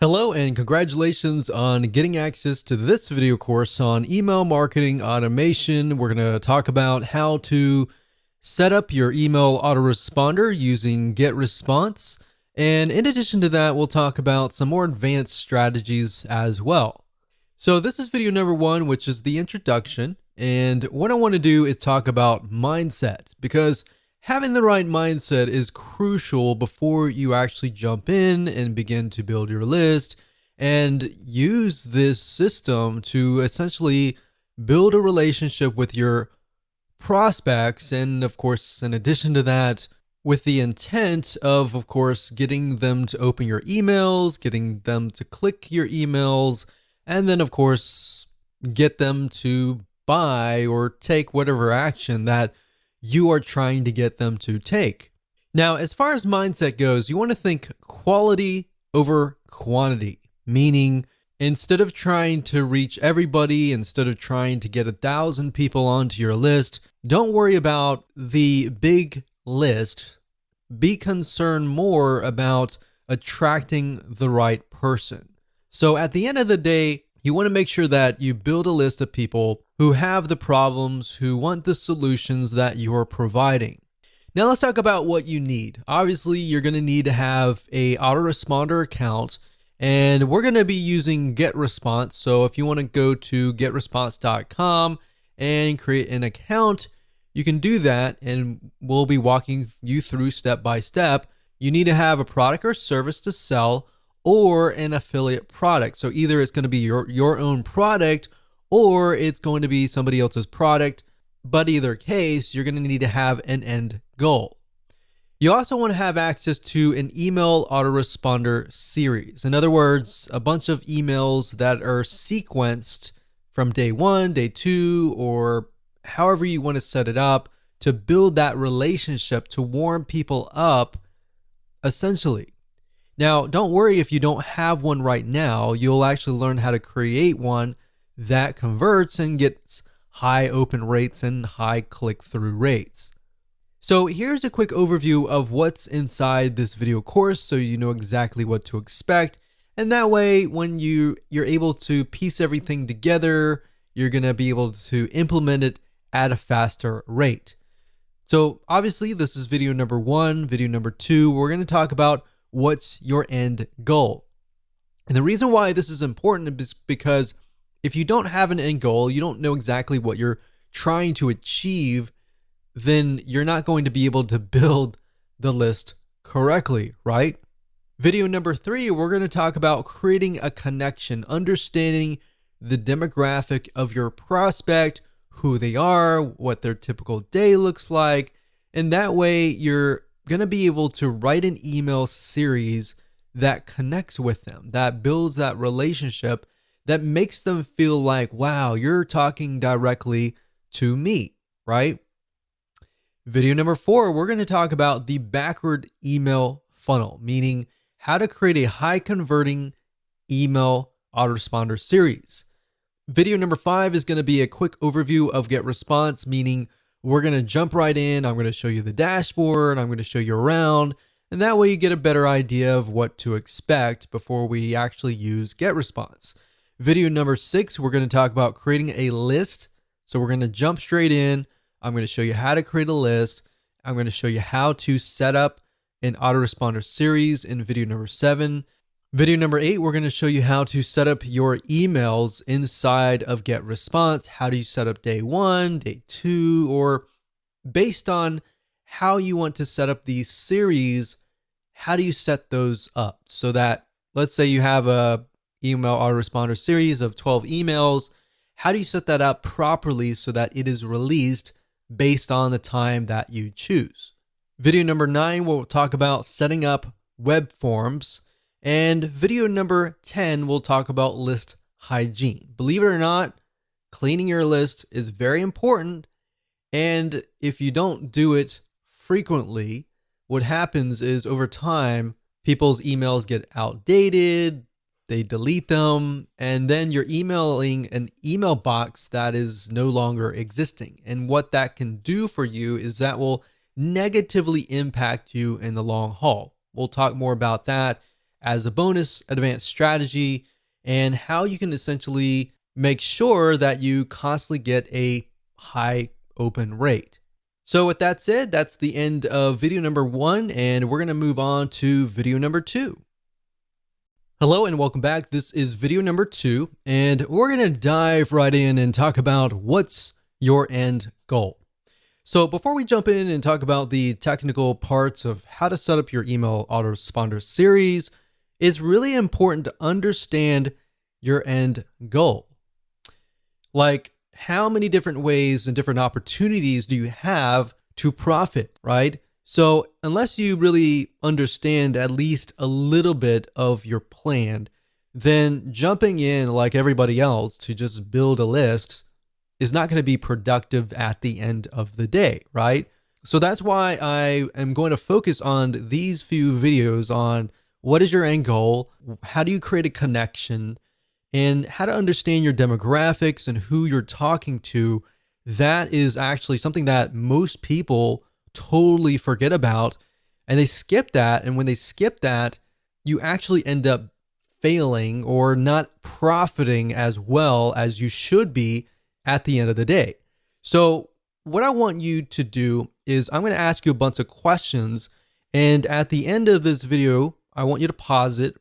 Hello and congratulations on getting access to this video course on email marketing automation. We're going to talk about how to set up your email autoresponder using GetResponse. And in addition to that, we'll talk about some more advanced strategies as well. So this is video number 1, which is the introduction. And what I want to do is talk about mindset, because having the right mindset is crucial before you actually jump in and begin to build your list and use this system to essentially build a relationship with your prospects. And of course, in addition to that, with the intent of course, getting them to open your emails, getting them to click your emails, and then of course, get them to buy or take whatever action that you are trying to get them to take. Now, as far as mindset goes, you want to think quality over quantity, meaning instead of trying to reach everybody, instead of trying to get 1,000 people onto your list, don't worry about the big list. Be concerned more about attracting the right person. So at the end of the day, you want to make sure that you build a list of people who have the problems, who want the solutions that you're providing. Now let's talk about what you need. Obviously, you're going to need to have a autoresponder account, and we're going to be using GetResponse. So if you want to go to getresponse.com and create an account, you can do that, and we'll be walking you through step by step. You need to have a product or service to sell, or an affiliate product. So either it's going to be your own product, or it's going to be somebody else's product. But either case, you're going to need to have an end goal. You also want to have access to an email autoresponder series. In other words, a bunch of emails that are sequenced from day 1, day 2, or however you want to set it up to build that relationship, to warm people up, essentially. Now, don't worry if you don't have one right now. You'll actually learn how to create one that converts and gets high open rates and high click-through rates. So here's a quick overview of what's inside this video course so you know exactly what to expect. And that way, when you're able to piece everything together, you're going to be able to implement it at a faster rate. So obviously, this is video number 1. Video number 2, we're going to talk about what's your end goal. And the reason why this is important is because if you don't have an end goal, you don't know exactly what you're trying to achieve, then you're not going to be able to build the list correctly, right? Video number 3, we're going to talk about creating a connection, understanding the demographic of your prospect, who they are, what their typical day looks like, and that way you're going to be able to write an email series that connects with them, that builds that relationship, that makes them feel like, wow, you're talking directly to me, right? Video number 4, we're going to talk about the backward email funnel, meaning how to create a high converting email autoresponder series. Video number 5 is going to be a quick overview of GetResponse, meaning we're going to jump right in. I'm going to show you the dashboard. I'm going to show you around. And that way you get a better idea of what to expect before we actually use GetResponse. Video number 6, we're going to talk about creating a list. So we're going to jump straight in. I'm going to show you how to create a list. I'm going to show you how to set up an autoresponder series in video number 7. Video number 8, we're going to show you how to set up your emails inside of GetResponse. How do you set up day 1, day 2, or based on how you want to set up these series, how do you set those up so that, let's say you have a email autoresponder series of 12 emails. How do you set that up properly so that it is released based on the time that you choose? Video number 9, we'll talk about setting up web forms. And video number 10, we'll talk about list hygiene. Believe it or not, cleaning your list is very important. And if you don't do it frequently, what happens is over time, people's emails get outdated, they delete them, and then you're emailing an email box that is no longer existing. And what that can do for you is that will negatively impact you in the long haul. We'll talk more about that as a bonus advanced strategy and how you can essentially make sure that you constantly get a high open rate. So with that said, that's the end of video number 1, and we're going to move on to video number 2. Hello and welcome back. This is video number 2, and we're going to dive right in and talk about what's your end goal. So before we jump in and talk about the technical parts of how to set up your email autoresponder series, it's really important to understand your end goal. Like, how many different ways and different opportunities do you have to profit, right? So unless you really understand at least a little bit of your plan, then jumping in like everybody else to just build a list is not going to be productive at the end of the day, right? So that's why I am going to focus on these few videos on what is your end goal, how do you create a connection, and how to understand your demographics and who you're talking to. That is actually something that most people totally forget about, and they skip that. And when they skip that, you actually end up failing or not profiting as well as you should be at the end of the day. So what I want you to do is I'm going to ask you a bunch of questions, and at the end of this video, I want you to pause it,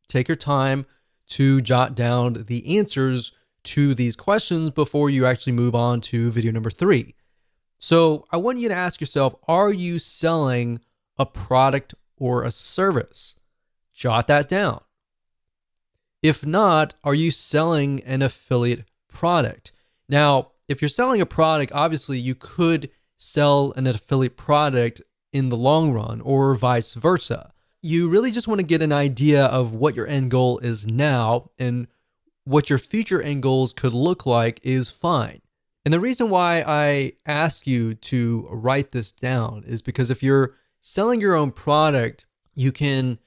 take your time to jot down the answers to these questions before you actually move on to video number 3. So I want you to ask yourself, are you selling a product or a service? Jot that down. If not, are you selling an affiliate product? Now, if you're selling a product, obviously you could sell an affiliate product in the long run or vice versa. You really just want to get an idea of what your end goal is now, and what your future end goals could look like is fine. And the reason why I ask you to write this down is because if you're selling your own product, you can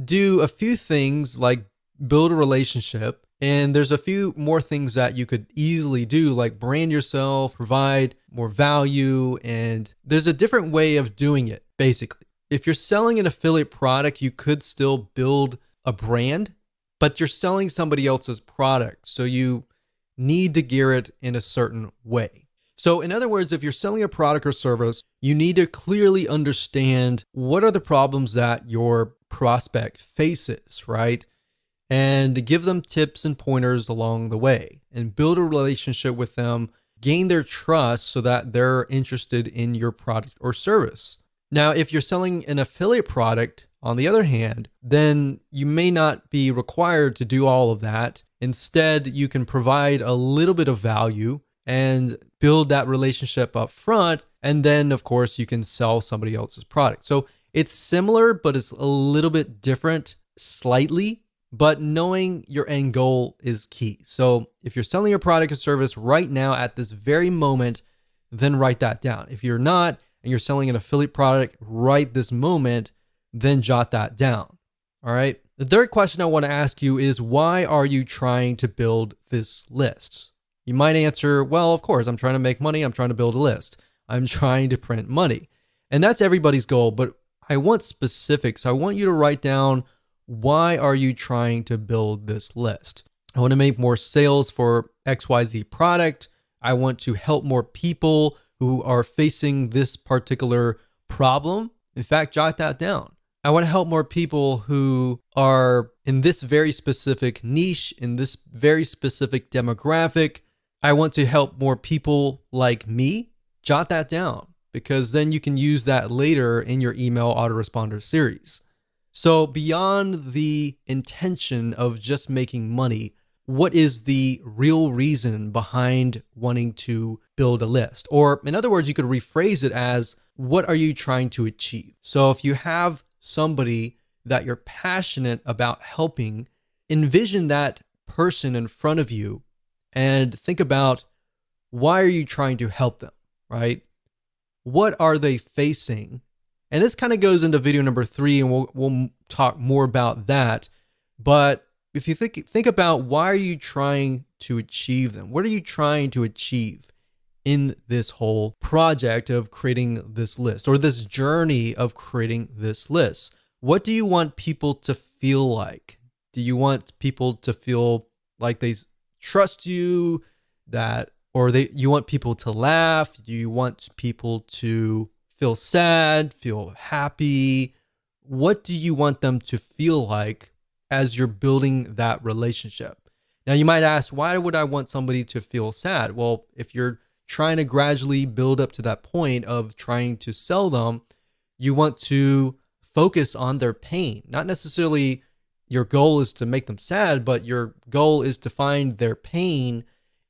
do a few things like build a relationship. And there's a few more things that you could easily do, like brand yourself, provide more value. And there's a different way of doing it, basically. If you're selling an affiliate product, you could still build a brand, but you're selling somebody else's product. So you need to gear it in a certain way. So in other words, if you're selling a product or service, you need to clearly understand what are the problems that your prospect faces, right? And give them tips and pointers along the way and build a relationship with them, gain their trust so that they're interested in your product or service. Now, if you're selling an affiliate product, on the other hand, then you may not be required to do all of that. Instead, you can provide a little bit of value and build that relationship up front. And then, of course, you can sell somebody else's product. So it's similar, but it's a little bit different slightly. But knowing your end goal is key. So if you're selling your product or service right now at this very moment, then write that down. If you're not, and you're selling an affiliate product right this moment, then jot that down. All right. The third question I want to ask you is, why are you trying to build this list? You might answer, well, of course, I'm trying to make money. I'm trying to build a list. I'm trying to print money. And that's everybody's goal, but I want specifics. I want you to write down, why are you trying to build this list? I want to make more sales for XYZ product. I want to help more people who are facing this particular problem. In fact, jot that down. I want to help more people who are in this very specific niche, in this very specific demographic. I want to help more people like me. Jot that down, because then you can use that later in your email autoresponder series. So beyond the intention of just making money, what is the real reason behind wanting to build a list? Or in other words, you could rephrase it as, what are you trying to achieve? So if you have somebody that you're passionate about helping, envision that person in front of you and think about, why are you trying to help them, right? What are they facing? And this kind of goes into video number 3, and we'll talk more about that. But if you think about, why are you trying to achieve them? What are you trying to achieve in this whole project of creating this list, or this journey of creating this list? What do you want people to feel like? Do you want people to feel like they trust you, that, or you want people to laugh? Do you want people to feel sad, feel happy? What do you want them to feel like as you're building that relationship? Now, you might ask, why would I want somebody to feel sad? Well, if you're trying to gradually build up to that point of trying to sell them, you want to focus on their pain. Not necessarily your goal is to make them sad, but your goal is to find their pain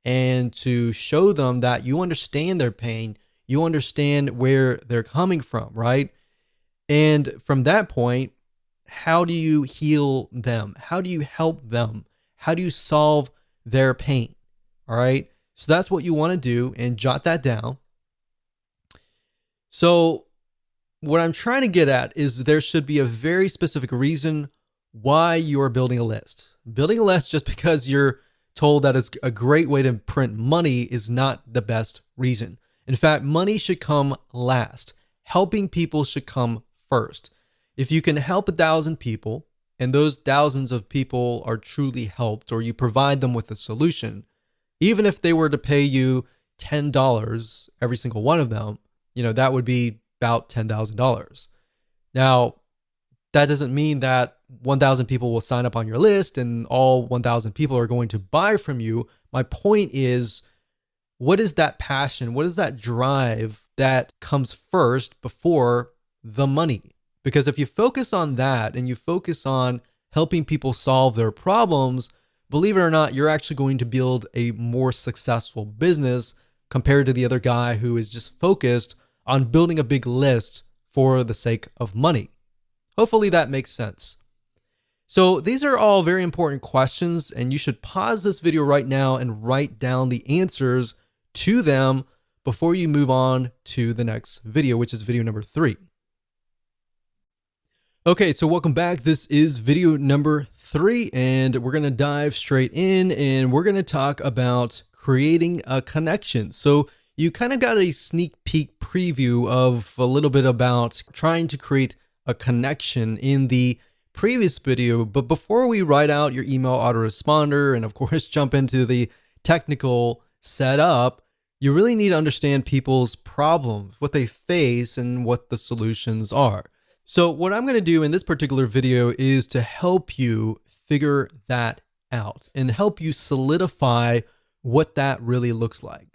and to show them that you understand their pain. You understand where they're coming from, right? And from that point, how do you heal them? How do you help them? How do you solve their pain? All right. So that's what you want to do, and jot that down. So, what I'm trying to get at is there should be a very specific reason why you are building a list. Building a list just because you're told that it's a great way to print money is not the best reason. In fact, money should come last. Helping people should come first. If you can help 1,000 people and those thousands of people are truly helped, or you provide them with a solution, even if they were to pay you $10, every single one of them, that would be about $10,000. Now, that doesn't mean that 1,000 people will sign up on your list and all 1,000 people are going to buy from you. My point is, what is that passion? What is that drive that comes first before the money? Because if you focus on that and you focus on helping people solve their problems, believe it or not, you're actually going to build a more successful business compared to the other guy who is just focused on building a big list for the sake of money. Hopefully that makes sense. So these are all very important questions, and you should pause this video right now and write down the answers to them before you move on to the next video, which is video number 3. Okay, so welcome back. This is video number 3, and we're going to dive straight in, and we're going to talk about creating a connection. So you kind of got a sneak peek preview of a little bit about trying to create a connection in the previous video. But before we write out your email autoresponder and of course jump into the technical setup, you really need to understand people's problems, what they face, and what the solutions are. So what I'm going to do in this particular video is to help you figure that out and help you solidify what that really looks like.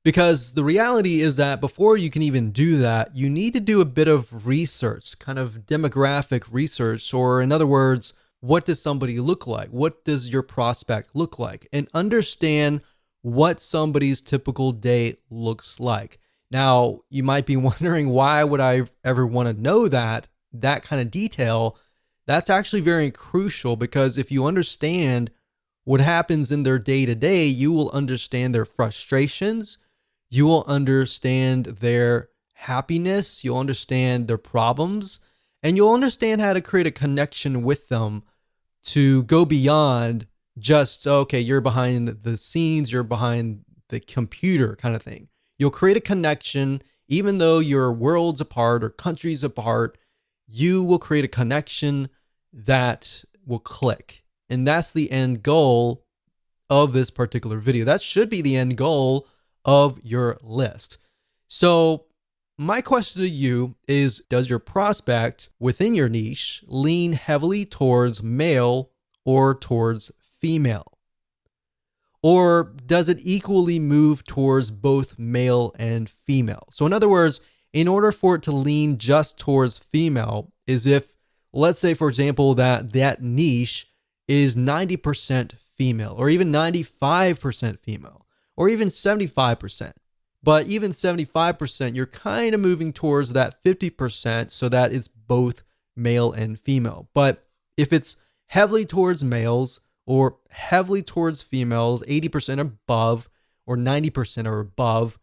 Because the reality is that before you can even do that, you need to do a bit of research, kind of demographic research, or in other words, what does somebody look like? What does your prospect look like? And understand what somebody's typical day looks like. Now, you might be wondering, why would I ever want to know that kind of detail? That's actually very crucial, because if you understand what happens in their day-to-day, you will understand their frustrations. You will understand their happiness, you'll understand their problems, and you'll understand how to create a connection with them to go beyond just, okay, you're behind the scenes, you're behind the computer kind of thing. You'll create a connection, even though you're worlds apart or countries apart, you will create a connection that will click. And that's the end goal of this particular video. That should be the end goal of your list. So my question to you is, does your prospect within your niche lean heavily towards male or towards female? Or does it equally move towards both male and female? So in other words, in order for it to lean just towards female, is if, let's say for example, that niche is 90% female, or even 95% female, or even 75%. But even 75%, you're kind of moving towards that 50% so that it's both male and female. But if it's heavily towards males or heavily towards females, 80% above or 90% or above,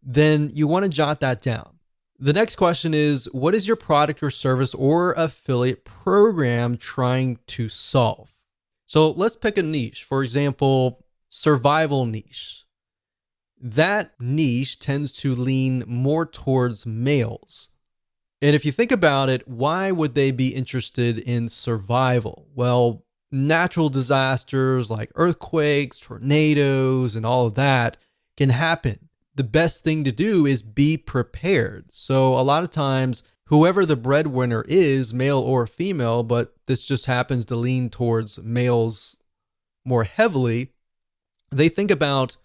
then you want to jot that down. The next question is, what is your product or service or affiliate program trying to solve? So let's pick a niche. For example, survival niche. That niche tends to lean more towards males. And if you think about it, why would they be interested in survival? Well, natural disasters like earthquakes, tornadoes, and all of that can happen. The best thing to do is be prepared. So a lot of times, whoever the breadwinner is, male or female, but this just happens to lean towards males more heavily, they think about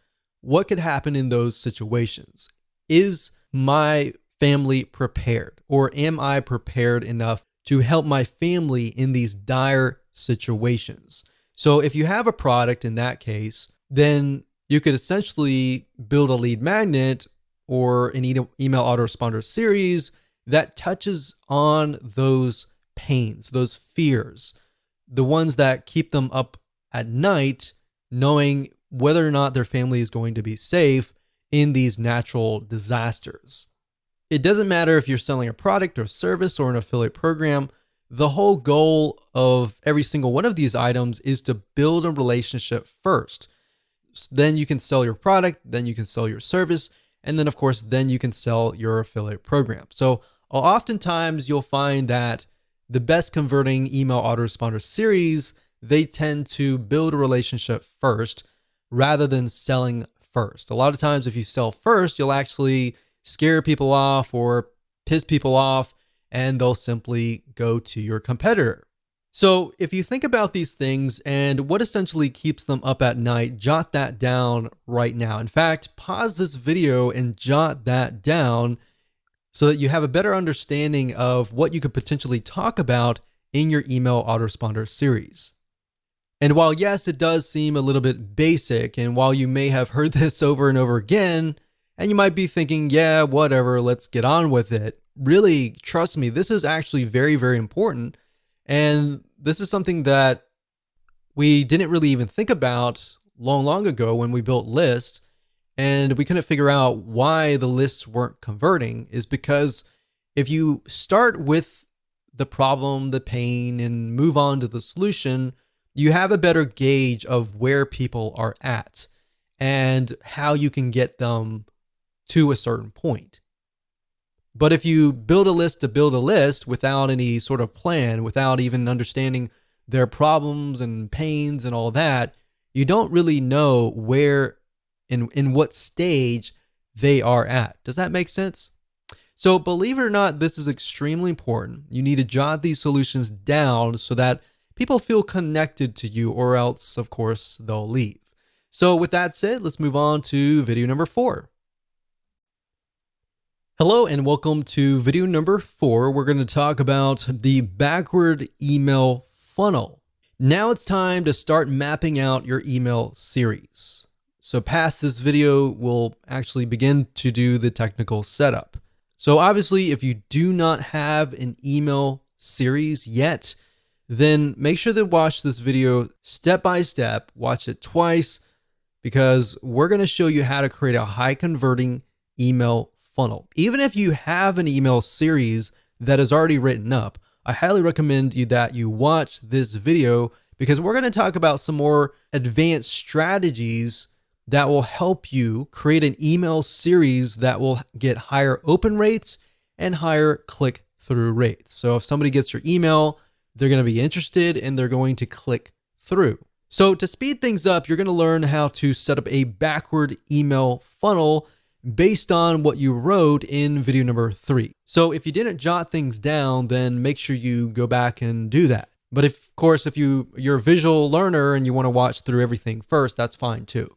what could happen in those situations. Is my family prepared? Or am I prepared enough to help my family in these dire situations? So if you have a product in that case, then you could essentially build a lead magnet or an email autoresponder series that touches on those pains, those fears, the ones that keep them up at night, knowing whether or not their family is going to be safe in these natural disasters. It doesn't matter if you're selling a product or service or an affiliate program. The whole goal of every single one of these items is to build a relationship first. Then you can sell your product, then you can sell your service, and then of course, then you can sell your affiliate program. So oftentimes you'll find that the best converting email autoresponder series, they tend to build a relationship first rather than selling first. A lot of times if you sell first, you'll actually scare people off or piss people off, and they'll simply go to your competitor. So if you think about these things and what essentially keeps them up at night, jot that down right now. In fact, pause this video and jot that down so that you have a better understanding of what you could potentially talk about in your email autoresponder series. And while yes, it does seem a little bit basic, and while you may have heard this over and over again, and you might be thinking, yeah, whatever, let's get on with it. Really, trust me, this is actually very, very important. And this is something that we didn't really even think about long ago when we built lists, and we couldn't figure out why the lists weren't converting, is because if you start with the problem, the pain, and move on to the solution, you have a better gauge of where people are at and how you can get them to a certain point. But if you build a list to build a list without any sort of plan, without even understanding their problems and pains and all that, you don't really know where, in what stage they are at. Does that make sense? So believe it or not, this is extremely important. You need to jot these solutions down so that people feel connected to you, or else, of course, they'll leave. So with that said, let's move on to video number 4. Hello and welcome to video number 4. We're going to talk about the backward email funnel. Now it's time to start mapping out your email series. So past this video, we'll actually begin to do the technical setup. So obviously, if you do not have an email series yet, then make sure to watch this video step by step, watch it twice, because we're going to show you how to create a high converting email funnel. Even if you have an email series that is already written up, I highly recommend that you watch this video, because we're going to talk about some more advanced strategies that will help you create an email series that will get higher open rates and higher click-through rates. So if somebody gets your email, they're going to be interested and they're going to click through. So to speed things up, you're going to learn how to set up a backward email funnel based on what you wrote in video number 3. So if you didn't jot things down, then make sure you go back and do that. But of course, if you're a visual learner and you want to watch through everything first, that's fine too.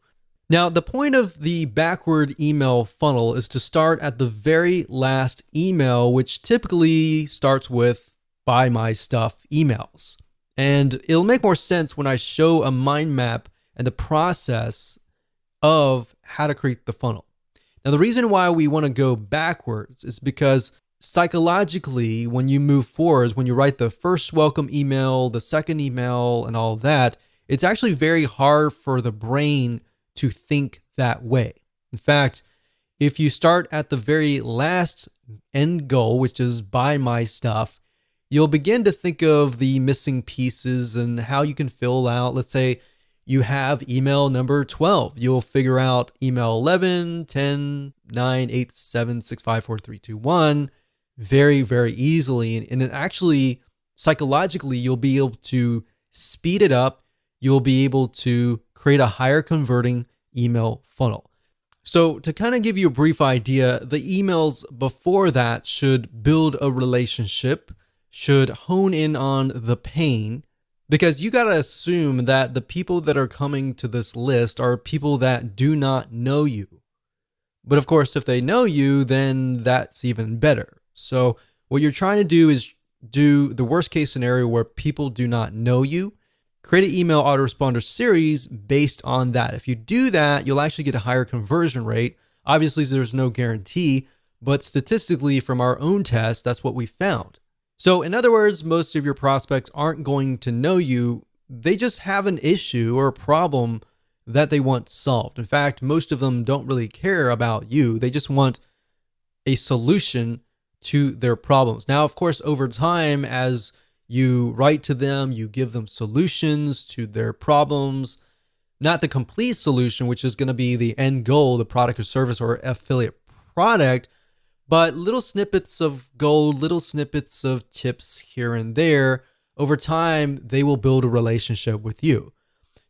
Now, the point of the backward email funnel is to start at the very last email, which typically starts with "buy my stuff" emails. And it'll make more sense when I show a mind map and the process of how to create the funnel. Now, the reason why we want to go backwards is because psychologically, when you move forwards, when you write the first welcome email, the second email, and all that, it's actually very hard for the brain to think that way. In fact, if you start at the very last end goal, which is "buy my stuff," you'll begin to think of the missing pieces and how you can fill out. Let's say you have email number 12. You'll figure out email 11, 10, 9, 8, 7, 6, 5, 4, 3, 2, 1 very, very easily. And it actually, psychologically, you'll be able to speed it up. You'll be able to create a higher converting email funnel. So to kind of give you a brief idea, the emails before that should build a relationship, should hone in on the pain, because you got to assume that the people that are coming to this list are people that do not know you. But of course, if they know you, then that's even better. So what you're trying to do is do the worst case scenario where people do not know you. Create an email autoresponder series based on that. If you do that, you'll actually get a higher conversion rate. Obviously, there's no guarantee, but statistically from our own test, that's what we found. So in other words, most of your prospects aren't going to know you. They just have an issue or a problem that they want solved. In fact, most of them don't really care about you. They just want a solution to their problems. Now, of course, over time, as you write to them, you give them solutions to their problems, not the complete solution, which is going to be the end goal, the product or service or affiliate product, but little snippets of gold, little snippets of tips here and there. Over time, they will build a relationship with you.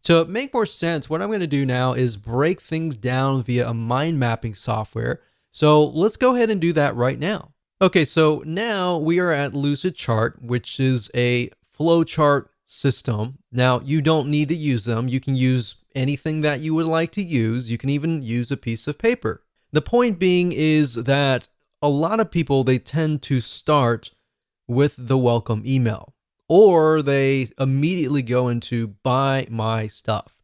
To make more sense, what I'm going to do now is break things down via a mind mapping software. So let's go ahead and do that right now. Okay, so now we are at Lucidchart, which is a flowchart system. Now, you don't need to use them. You can use anything that you would like to use. You can even use a piece of paper. The point being is that a lot of people, they tend to start with the welcome email, or they immediately go into buy my stuff.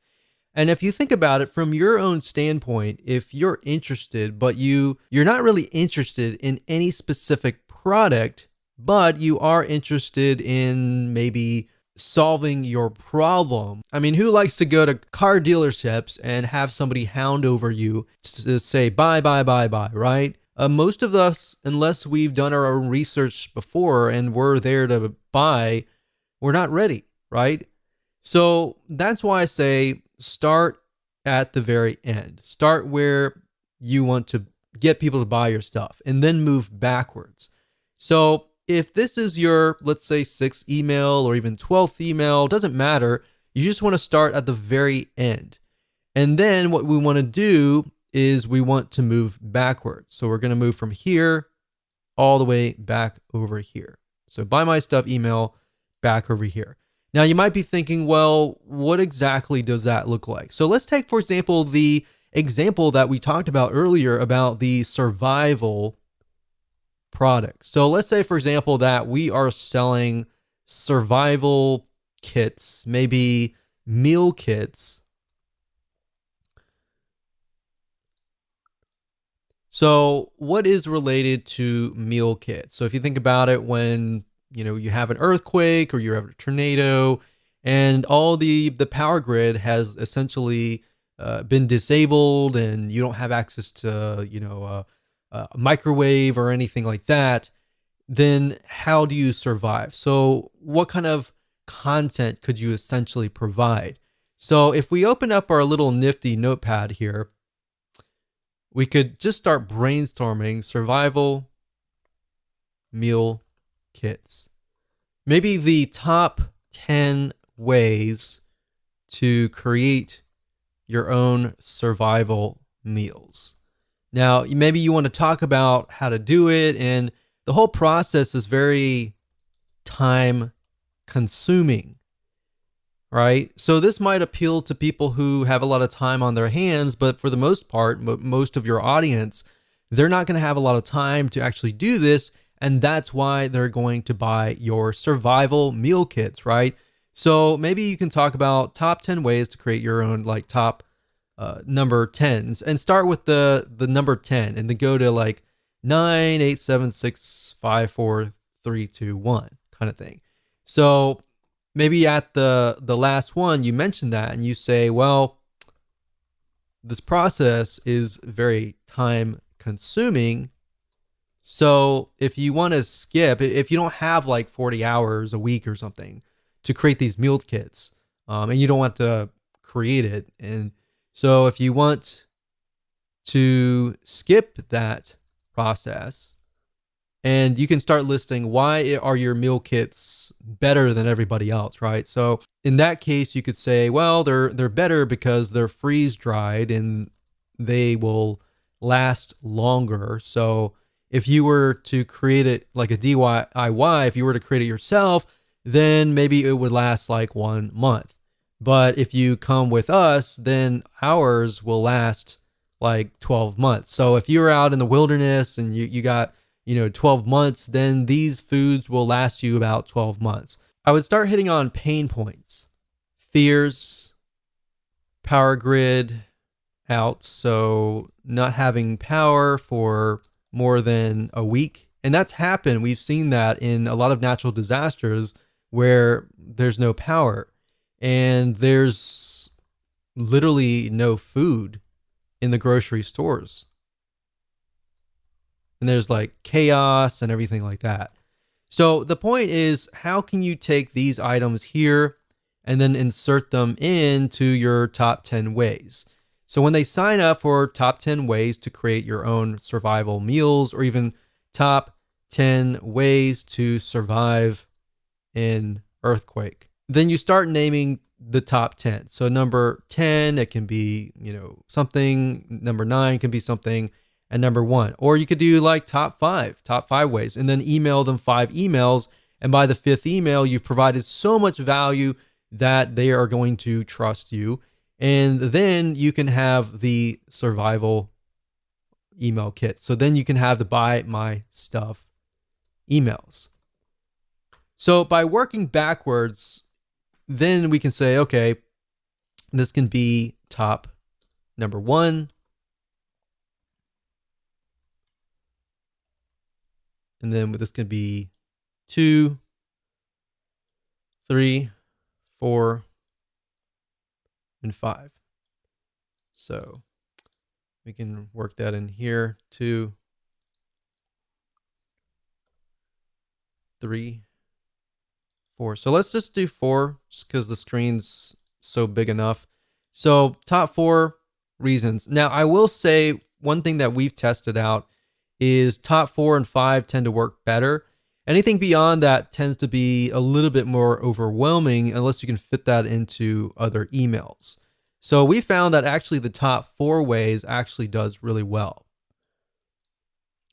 And if you think about it from your own standpoint, if you're interested, but you're not really interested in any specific product, but you are interested in maybe solving your problem. I mean, who likes to go to car dealerships and have somebody hound over you to say buy, right? Most of us, unless we've done our own research before and we're there to buy, we're not ready, right? So that's why I say start at the very end. Start where you want to get people to buy your stuff and then move backwards. So if this is your, let's say, 6th email or even 12th email, doesn't matter. You just want to start at the very end. And then what we want to do is we want to move backwards. So we're going to move from here all the way back over here. So buy my stuff email back over here. Now you might be thinking, well, what exactly does that look like? So let's take, for example, the example that we talked about earlier about the survival product. So let's say, for example, that we are selling survival kits, maybe meal kits. So what is related to meal kits? So if you think about it, when you have an earthquake or you have a tornado and all the power grid has essentially been disabled and you don't have access to a microwave or anything like that, then how do you survive? So what kind of content could you essentially provide? So if we open up our little nifty notepad here, we could just start brainstorming survival meal kits. Maybe the top 10 ways to create your own survival meals. Now, maybe you want to talk about how to do it, and the whole process is very time consuming, right? So this might appeal to people who have a lot of time on their hands, but for the most part, most of your audience, they're not going to have a lot of time to actually do this. And that's why they're going to buy your survival meal kits, right? So maybe you can talk about top 10 ways to create your own top number 10s and start with the number 10 and then go to 9, 8, 7, 6, 5, 4, 3, 2, 1 kind of thing. So maybe at the last one, you mentioned that and you say, well, this process is very time consuming. So if you want to skip, if you don't have 40 hours a week or something to create these meal kits, and you don't want to create it, and so if you want to skip that process, And you can start listing why are your meal kits better than everybody else, right? So in that case, you could say, well, they're better because they're freeze dried and they will last longer. So if you were to create it like a DIY, if you were to create it yourself, then maybe it would last like 1 month. But if you come with us, then ours will last like 12 months. So if you're out in the wilderness and you got 12 months, then these foods will last you about 12 months. I would start hitting on pain points, fears, power grid out. So not having power for more than a week. And that's happened. We've seen that in a lot of natural disasters where there's no power and there's literally no food in the grocery stores. And there's like chaos and everything like that. So the point is, how can you take these items here and then insert them into your top 10 ways? So when they sign up for top 10 ways to create your own survival meals, or even top 10 ways to survive in earthquake, then you start naming the top 10. So number 10, it can be, something. Number 9 can be something. And number 1, or you could do like top 5 ways, and then email them 5 emails. And by the 5th email, you've provided so much value that they are going to trust you. And then you can have the survival email kit. So then you can have the buy my stuff emails. So by working backwards, then we can say, okay, this can be top number 1. And then this can be 2, 3, 4, and 5. So we can work that in here. 2, 3, 4. So let's just do 4 just because the screen's so big enough. So top 4 reasons. Now I will say one thing that we've tested out is top 4 and 5 tend to work better. Anything beyond that tends to be a little bit more overwhelming unless you can fit that into other emails. So we found that actually the top 4 ways actually does really well.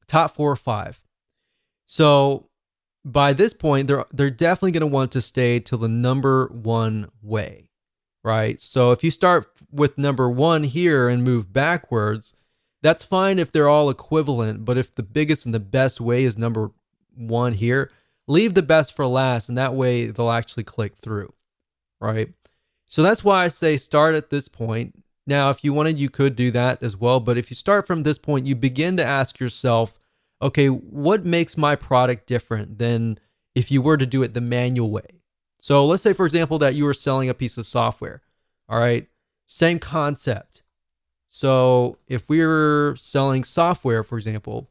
Top 4 or 5. So by this point, they're definitely going to want to stay to the number 1 way, right? So if you start with number 1 here and move backwards, that's fine if they're all equivalent, but if the biggest and the best way is number 1 here, leave the best for last, and that way they'll actually click through, right? So that's why I say start at this point. Now, if you wanted, you could do that as well, but if you start from this point, you begin to ask yourself, okay, what makes my product different than if you were to do it the manual way? So let's say, for example, that you were selling a piece of software, all right? Same concept. So if we were selling software, for example,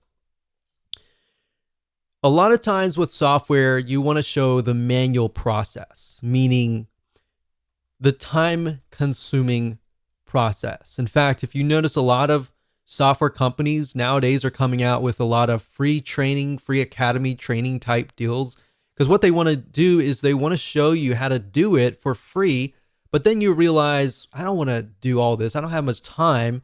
a lot of times with software, you want to show the manual process, meaning the time-consuming process. In fact, if you notice, a lot of software companies nowadays are coming out with a lot of free training, free academy training type deals, because what they want to do is they want to show you how to do it for free. But then you realize, I don't want to do all this. I don't have much time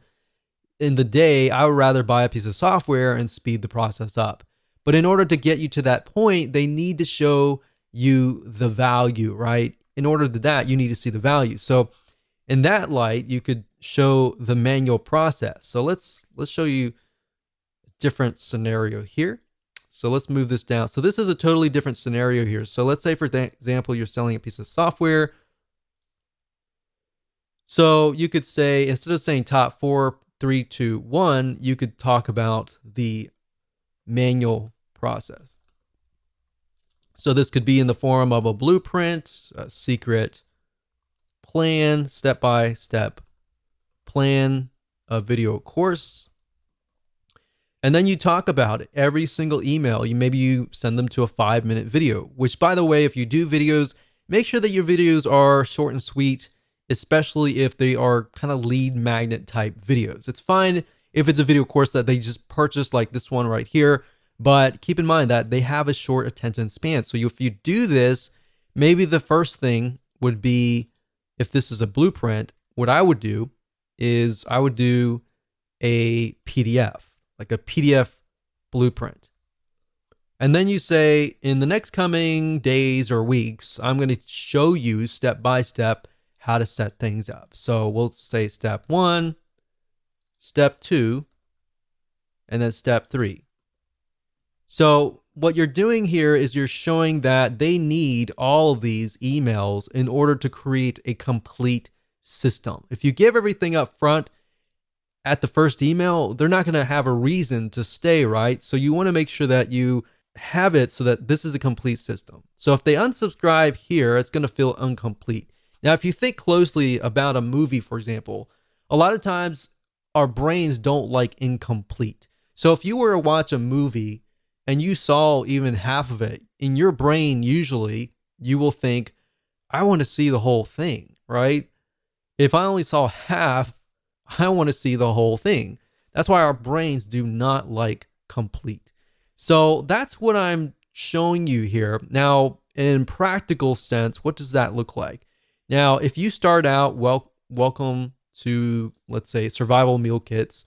in the day. I would rather buy a piece of software and speed the process up. But in order to get you to that point, they need to show you the value, right? In order to that, you need to see the value. So in that light, you could show the manual process. So let's show you a different scenario here. So let's move this down. So this is a totally different scenario here. So let's say, for example, you're selling a piece of software. So you could say, instead of saying top 4, 3, 2, 1, you could talk about the manual process. So this could be in the form of a blueprint, a secret plan, step-by-step plan, a video course. And then you talk about it every single email. Maybe you send them to a 5-minute video, which, by the way, if you do videos, make sure that your videos are short and sweet, especially if they are kind of lead magnet type videos. It's fine if it's a video course that they just purchased, like this one right here, But keep in mind that they have a short attention span. So if you do this, maybe the first thing would be, if this is a blueprint, what I would do is I would do a PDF, like a PDF blueprint. And then you say, in the next coming days or weeks, I'm going to show you step by step how to set things up. So we'll say step 1, step 2, and then step 3. So what you're doing here is you're showing that they need all of these emails in order to create a complete system. If you give everything up front at the first email, they're not going to have a reason to stay, right? So you want to make sure that you have it so that this is a complete system. So if they unsubscribe here, it's going to feel incomplete. Now, if you think closely about a movie, for example, a lot of times our brains don't like incomplete. So if you were to watch a movie and you saw even half of it, in your brain, usually you will think, I want to see the whole thing, right? If I only saw half, I want to see the whole thing. That's why our brains do not like complete. So that's what I'm showing you here. Now, in practical sense, what does that look like? Now, if you start out, welcome to, let's say, survival meal kits.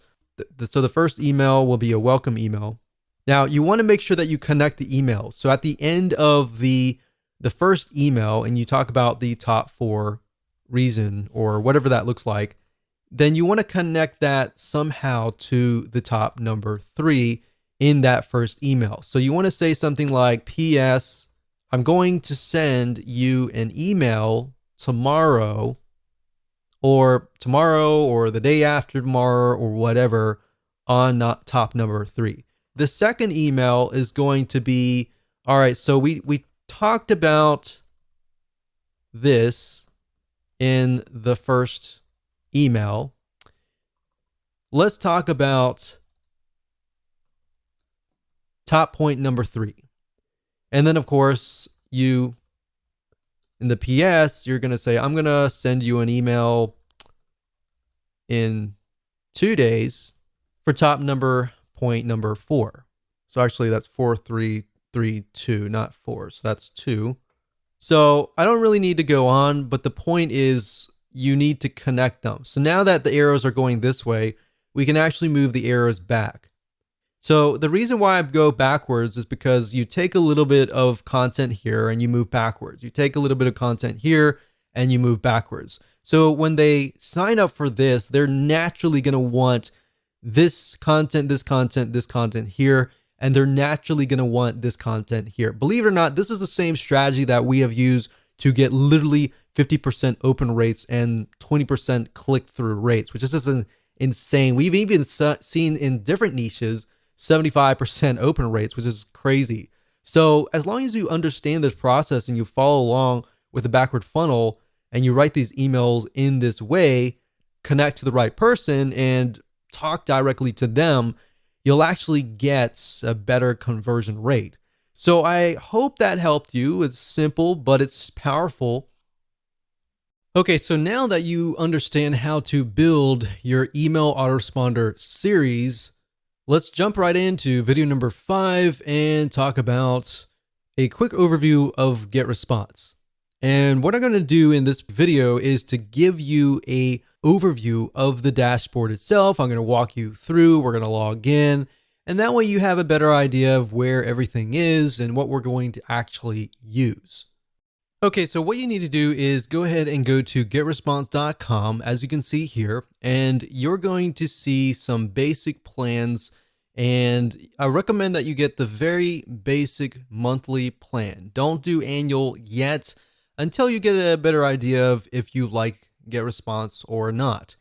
So the first email will be a welcome email. Now, you want to make sure that you connect the emails. So at the end of the first email, and you talk about the top 4 reason or whatever that looks like, then you want to connect that somehow to the top number 3 in that first email. So you want to say something like, P.S. I'm going to send you an email tomorrow or the day after tomorrow or whatever on top number 3. The second email is going to be, all right, so we talked about this in the first email. Let's talk about top point number 3. And then, of course, in the PS, you're going to say, I'm going to send you an email in 2 days for top point number 4. So actually that's 4, 3, 3, 2, not 4. So that's 2. So I don't really need to go on, but the point is you need to connect them. So now that the arrows are going this way, we can actually move the arrows back. So the reason why I go backwards is because you take a little bit of content here and you move backwards. You take a little bit of content here and you move backwards. So when they sign up for this, they're naturally going to want this content, this content, this content here, and they're naturally going to want this content here. Believe it or not, this is the same strategy that we have used to get literally 50% open rates and 20% click-through rates, which is just insane. We've even seen in different niches 75% open rates, which is crazy. So as long as you understand this process and you follow along with the backward funnel and you write these emails in this way, connect to the right person and talk directly to them, you'll actually get a better conversion rate. So I hope that helped you. It's simple, but it's powerful. Okay, so now that you understand how to build your email autoresponder series, let's jump right into video number 5 and talk about a quick overview of GetResponse. And what I'm going to do in this video is to give you a overview of the dashboard itself. I'm going to walk you through, we're going to log in, and that way you have a better idea of where everything is and what we're going to actually use. Okay, so what you need to do is go ahead and go to getresponse.com, as you can see here, and you're going to see some basic plans, and I recommend that you get the very basic monthly plan. Don't do annual yet until you get a better idea of if you like GetResponse or not.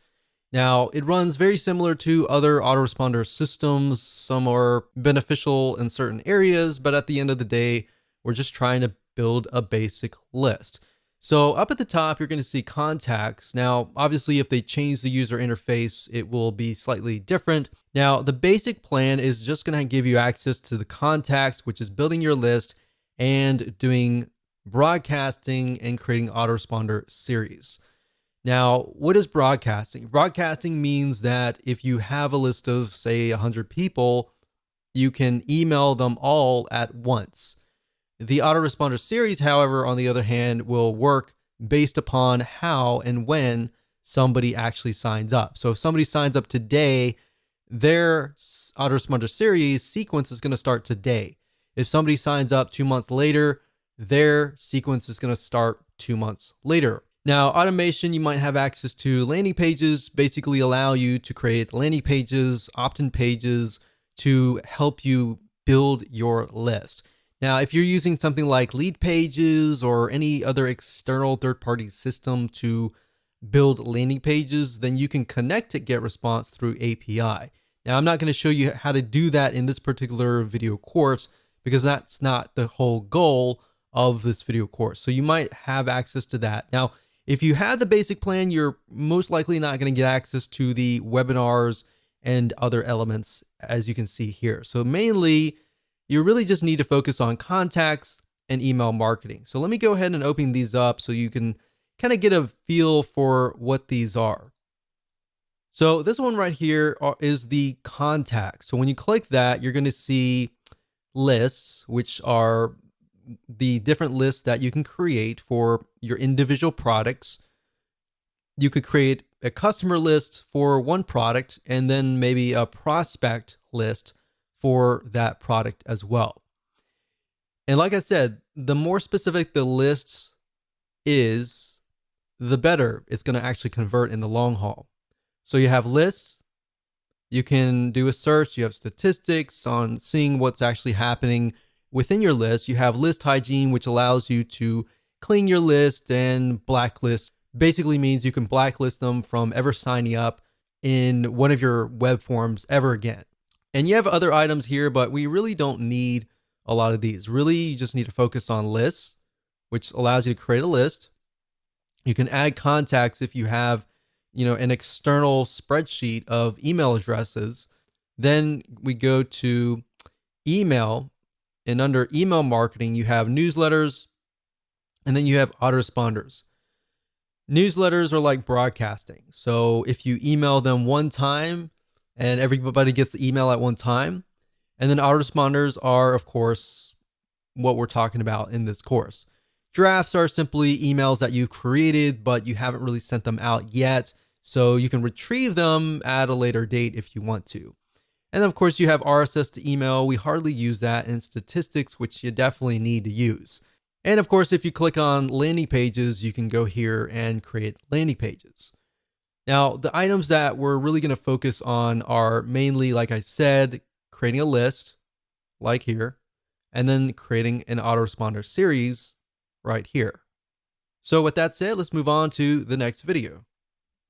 Now, it runs very similar to other autoresponder systems. Some are beneficial in certain areas, but at the end of the day, we're just trying to build a basic list. So up at the top, you're going to see contacts. Now, obviously, if they change the user interface, it will be slightly different. Now, the basic plan is just going to give you access to the contacts, which is building your list and doing broadcasting and creating autoresponder series. Now, what is broadcasting? Broadcasting means that if you have a list of, say, 100 people, you can email them all at once. The autoresponder series, however, on the other hand, will work based upon how and when somebody actually signs up. So if somebody signs up today, their autoresponder series sequence is going to start today. If somebody signs up 2 months later, their sequence is going to start 2 months later. Now, automation, you might have access to landing pages, basically allow you to create landing pages, opt-in pages to help you build your list. Now, if you're using something like Lead Pages or any other external third-party system to build landing pages, then you can connect to GetResponse through API. Now, I'm not going to show you how to do that in this particular video course because that's not the whole goal of this video course. So you might have access to that. Now, if you have the basic plan, you're most likely not going to get access to the webinars and other elements, as you can see here. So mainly, you really just need to focus on contacts and email marketing. So let me go ahead and open these up so you can kind of get a feel for what these are. So this one right here is the contacts. So when you click that, you're going to see lists, which are the different lists that you can create for your individual products. You could create a customer list for one product and then maybe a prospect list for that product as well. And like I said, the more specific the list is, the better it's going to actually convert in the long haul. So you have lists, you can do a search, you have statistics on seeing what's actually happening within your list. You have list hygiene, which allows you to clean your list, and blacklist basically means you can blacklist them from ever signing up in one of your web forms ever again. And you have other items here, but we really don't need a lot of these. Really, you just need to focus on lists, which allows you to create a list. You can add contacts if you have, an external spreadsheet of email addresses. Then we go to email, and under email marketing, you have newsletters, and then you have autoresponders. Newsletters are like broadcasting. So if you email them one time and everybody gets the email at one time, and then autoresponders are, of course, what we're talking about in this course. Drafts are simply emails that you've created, but you haven't really sent them out yet. So you can retrieve them at a later date if you want to. And of course, you have RSS to email. We hardly use that, in statistics, which you definitely need to use. And of course, if you click on landing pages, you can go here and create landing pages. Now, the items that we're really going to focus on are mainly, like I said, creating a list, like here, and then creating an autoresponder series right here. So with that said, let's move on to the next video.